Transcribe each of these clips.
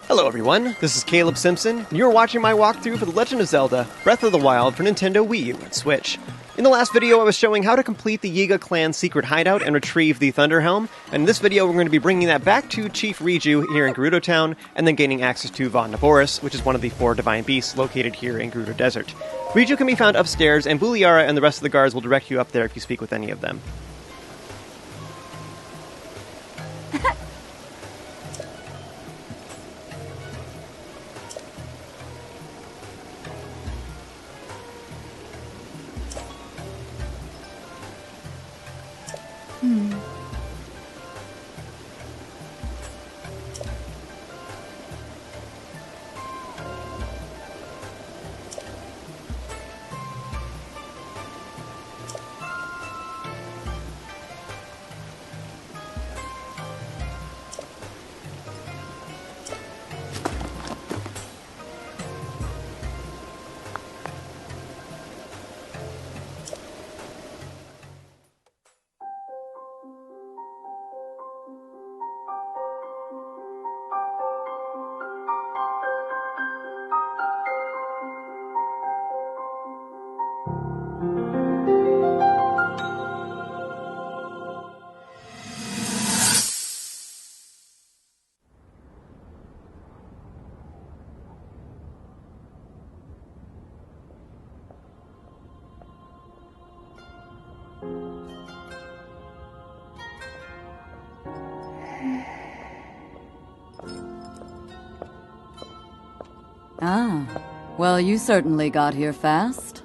Hello everyone, this is Caleb Simpson, and you're watching my walkthrough for The Legend of Zelda, Breath of the Wild for Nintendo Wii U and Switch. In the last video I was showing how to complete the Yiga clan's secret hideout and retrieve the Thunder Helm, and in this video we're going to be bringing that back to Chief Riju here in Gerudo Town, and then gaining access to Vah Naboris, which is one of the 4 divine beasts located here in Gerudo Desert. Riju can be found upstairs, and Buliara and the rest of the guards will direct you up there if you speak with any of them. Ah, well, you certainly got here fast.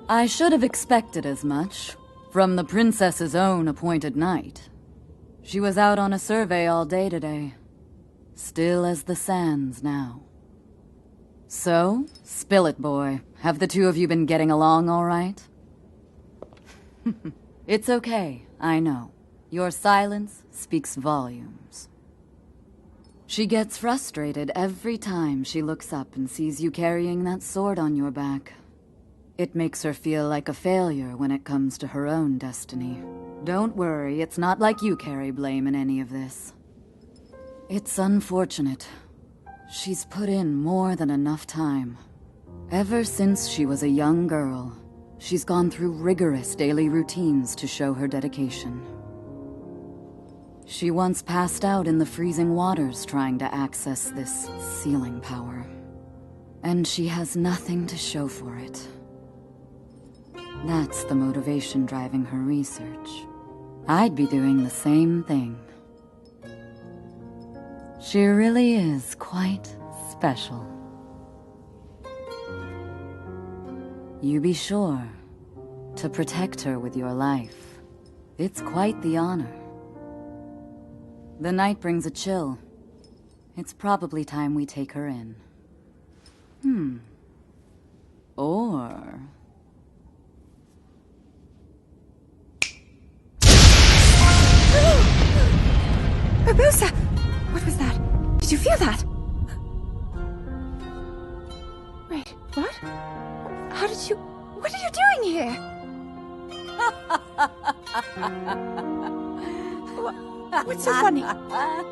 I should have expected as much, from the princess's own appointed knight. She was out on a survey all day today. Still as the sands now. So, spill it, boy. Have the two of you been getting along all right? It's okay, I know. Your silence speaks volumes. She gets frustrated every time she looks up and sees you carrying that sword on your back. It makes her feel like a failure when it comes to her own destiny. Don't worry, it's not like you carry blame in any of this. It's unfortunate. She's put in more than enough time. Ever since she was a young girl, she's gone through rigorous daily routines to show her dedication. She once passed out in the freezing waters trying to access this sealing power. And she has nothing to show for it. That's the motivation driving her research. I'd be doing the same thing. She really is quite special. You be sure to protect her with your life. It's quite the honor. The night brings a chill. It's probably time we take her in. Or... Urbosa! What was that? Did you feel that? Wait, what? How did you... What are you doing here? What's so funny? Huh?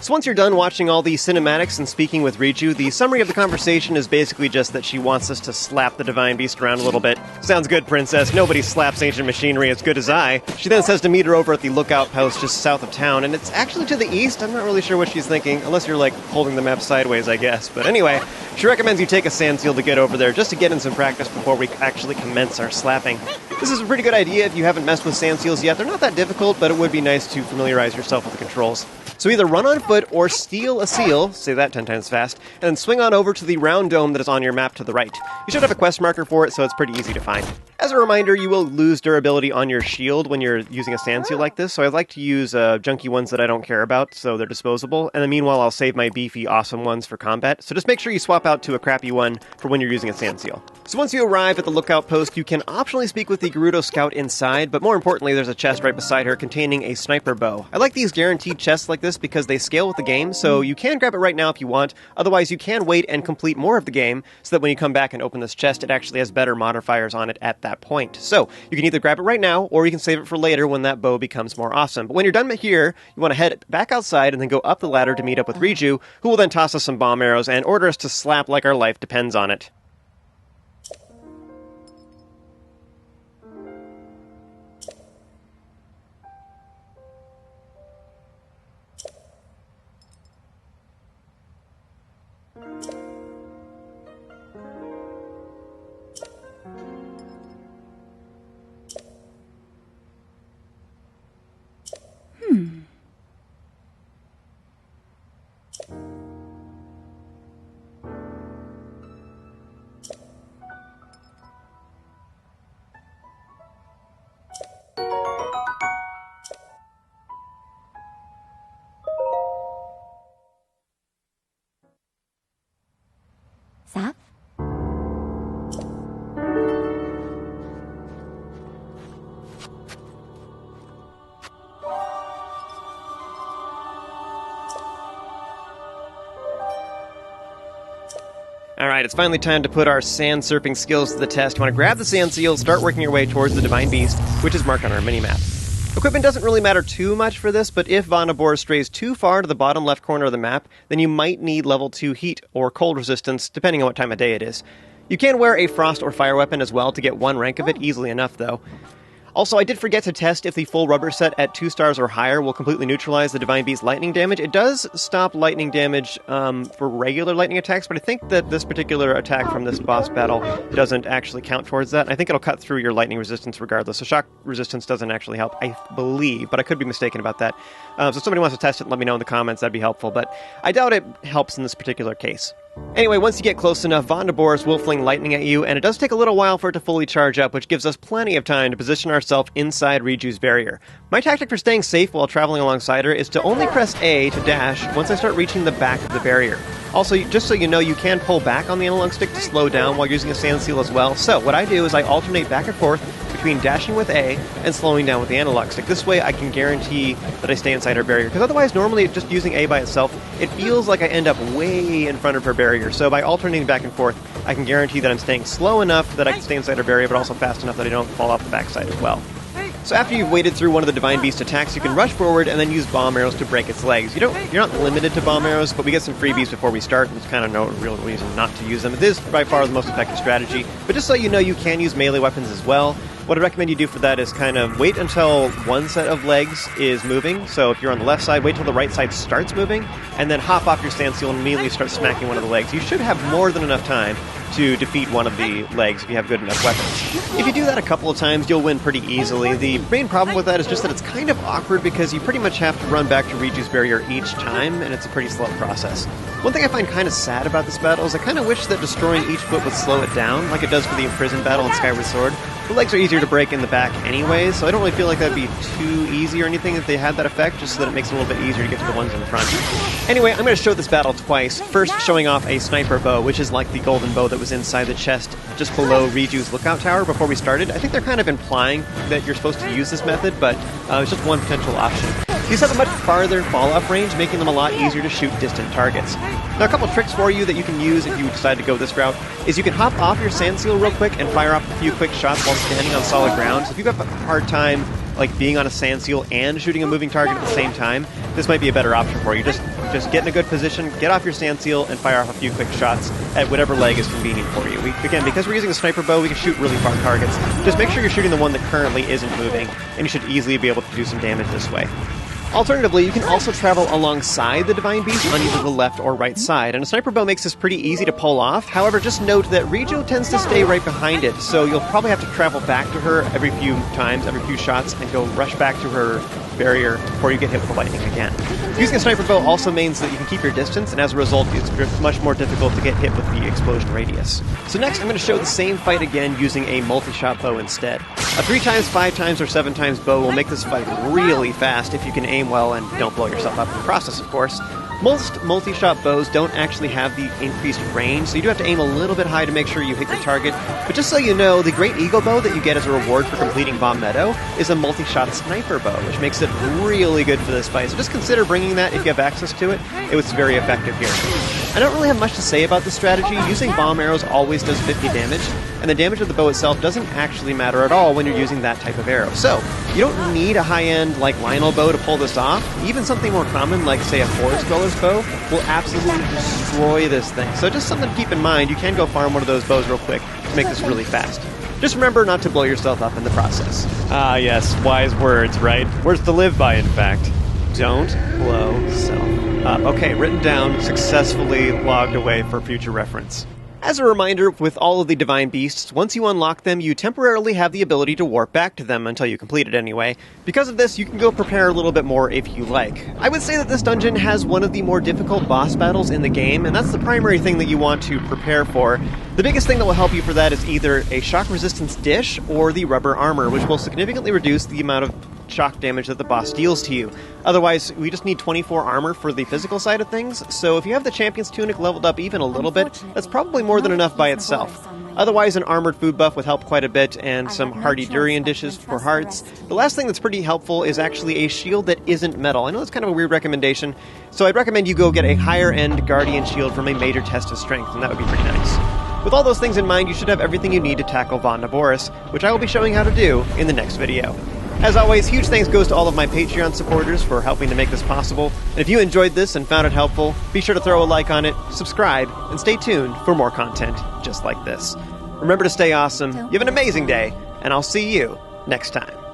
So once you're done watching all the cinematics and speaking with Riju, the summary of the conversation is basically just that she wants us to slap the Divine Beast around a little bit. Sounds good, princess. Nobody slaps ancient machinery as good as I. She then says to meet her over at the lookout post just south of town, and it's actually to the east. I'm not really sure what she's thinking, unless you're, like, holding the map sideways, I guess. But anyway, she recommends you take a sand seal to get over there just to get in some practice before we actually commence our slapping. This is a pretty good idea if you haven't messed with sand seals yet. They're not that difficult, but it would be nice to familiarize yourself with the controls. So either run on foot or steal a seal, say that 10 times fast, and then swing on over to the round dome that is on your map to the right. You should have a quest marker for it, so it's pretty easy to find. As a reminder, you will lose durability on your shield when you're using a sand seal like this, so I like to use junky ones that I don't care about, so they're disposable, and then meanwhile I'll save my beefy, awesome ones for combat, so just make sure you swap out to a crappy one for when you're using a sand seal. So once you arrive at the lookout post, you can optionally speak with the Gerudo Scout inside, but more importantly, there's a chest right beside her containing a sniper bow. I like these guaranteed chests like this because they scale with the game, so you can grab it right now if you want. Otherwise, you can wait and complete more of the game so that when you come back and open this chest, it actually has better modifiers on it at that point. So you can either grab it right now, or you can save it for later when that bow becomes more awesome. But when you're done here, you want to head back outside and then go up the ladder to meet up with Riju, who will then toss us some bomb arrows and order us to slap like our life depends on it. Zap? Alright, it's finally time to put our sand surfing skills to the test. You want to grab the sand seal, start working your way towards the Divine Beast, which is marked on our minimap. Equipment doesn't really matter too much for this, but if Vah Naboris strays too far to the bottom left corner of the map, then you might need level 2 heat or cold resistance, depending on what time of day it is. You can wear a frost or fire weapon as well to get 1 rank of it, easily enough though. Also, I did forget to test if the full rubber set at 2 stars or higher will completely neutralize the Divine Beast's lightning damage. It does stop lightning damage for regular lightning attacks, but I think that this particular attack from this boss battle doesn't actually count towards that. I think it'll cut through your lightning resistance regardless, so shock resistance doesn't actually help, I believe, but I could be mistaken about that. So if somebody wants to test it, let me know in the comments, that'd be helpful, but I doubt it helps in this particular case. Anyway, once you get close enough, Vah Naboris will fling lightning at you, and it does take a little while for it to fully charge up, which gives us plenty of time to position ourselves inside Riju's barrier. My tactic for staying safe while traveling alongside her is to only press A to dash once I start reaching the back of the barrier. Also, just so you know, you can pull back on the analog stick to slow down while using a sand seal as well. So what I do is I alternate back and forth between dashing with A and slowing down with the analog stick. This way I can guarantee that I stay inside her barrier, because otherwise normally just using A by itself, it feels like I end up way in front of her barrier. So by alternating back and forth, I can guarantee that I'm staying slow enough that I can stay inside her barrier, but also fast enough that I don't fall off the backside as well. So after you've waded through one of the Divine Beast attacks, you can rush forward and then use bomb arrows to break its legs. You're not limited to bomb arrows, but we get some freebies before we start, and there's kind of no real reason not to use them. It is by far the most effective strategy, but just so you know, you can use melee weapons as well. What I recommend you do for that is kind of wait until one set of legs is moving. So if you're on the left side, wait till the right side starts moving, and then hop off your sand seal and immediately start smacking one of the legs. You should have more than enough time to defeat one of the legs if you have good enough weapons. If you do that a couple of times, you'll win pretty easily. The main problem with that is just that it's kind of awkward because you pretty much have to run back to Riju's barrier each time, and it's a pretty slow process. One thing I find kind of sad about this battle is I kind of wish that destroying each foot would slow it down, like it does for the Imprisoned battle in Skyward Sword. The legs are easier to break in the back anyway, so I don't really feel like that'd be too easy or anything if they had that effect, just so that it makes it a little bit easier to get to the ones in the front. Anyway, I'm going to show this battle twice. First, showing off a sniper bow, which is like the golden bow that was inside the chest just below Riju's lookout tower before we started. I think they're kind of implying that you're supposed to use this method, but it's just one potential option. These have a much farther fall-off range, making them a lot easier to shoot distant targets. Now, a couple tricks for you that you can use if you decide to go this route is you can hop off your sand seal real quick and fire off a few quick shots while standing on solid ground. So if you have a hard time like being on a sand seal and shooting a moving target at the same time, this might be a better option for you. Just Just get in a good position, get off your standstill, and fire off a few quick shots at whatever leg is convenient for you. Again, because we're using a sniper bow, we can shoot really far targets. Just make sure you're shooting the one that currently isn't moving, and you should easily be able to do some damage this way. Alternatively, you can also travel alongside the Divine Beast on either the left or right side, and a sniper bow makes this pretty easy to pull off. However, just note that Rijo tends to stay right behind it, so you'll probably have to travel back to her every few times, every few shots, and go rush back to her barrier before you get hit with the lightning again. Using a sniper bow also means that you can keep your distance, and as a result, it's much more difficult to get hit with the explosion radius. So next, I'm going to show the same fight again using a multi-shot bow instead. A 3x, 5x, or 7x bow will make this fight really fast if you can aim well and don't blow yourself up in the process, of course. Most multi-shot bows don't actually have the increased range, so you do have to aim a little bit high to make sure you hit your target. But just so you know, the Great Eagle bow that you get as a reward for completing Vah Meadow is a multi-shot sniper bow, which makes it really good for this fight. So just consider bringing that if you have access to it. It was very effective here. I don't really have much to say about this strategy. Using bomb arrows always does 50 damage, and the damage of the bow itself doesn't actually matter at all when you're using that type of arrow. So, you don't need a high-end like Lionel bow to pull this off. Even something more common like, say, a Forest Dweller's bow will absolutely destroy this thing. So just something to keep in mind. You can go farm one of those bows real quick to make this really fast. Just remember not to blow yourself up in the process. Ah, yes, wise words, right? Words to live by, in fact. Don't blow self up. Okay, written down, successfully logged away for future reference. As a reminder, with all of the Divine Beasts, once you unlock them, you temporarily have the ability to warp back to them until you complete it anyway. Because of this, you can go prepare a little bit more if you like. I would say that this dungeon has one of the more difficult boss battles in the game, and that's the primary thing that you want to prepare for. The biggest thing that will help you for that is either a shock resistance dish or the rubber armor, which will significantly reduce the amount of shock damage that the boss deals to you. Otherwise, we just need 24 armor for the physical side of things, so if you have the Champion's Tunic leveled up even a little bit, that's probably more than enough by itself. Otherwise, an armored food buff would help quite a bit, and some hearty durian dishes for hearts. The last thing that's pretty helpful is actually a shield that isn't metal. I know it's kind of a weird recommendation, so I'd recommend you go get a higher-end Guardian shield from a major test of strength, and that would be pretty nice. With all those things in mind, you should have everything you need to tackle Vah Naboris, which I will be showing how to do in the next video. As always, huge thanks goes to all of my Patreon supporters for helping to make this possible. And if you enjoyed this and found it helpful, be sure to throw a like on it, subscribe, and stay tuned for more content just like this. Remember to stay awesome, you have an amazing day, and I'll see you next time.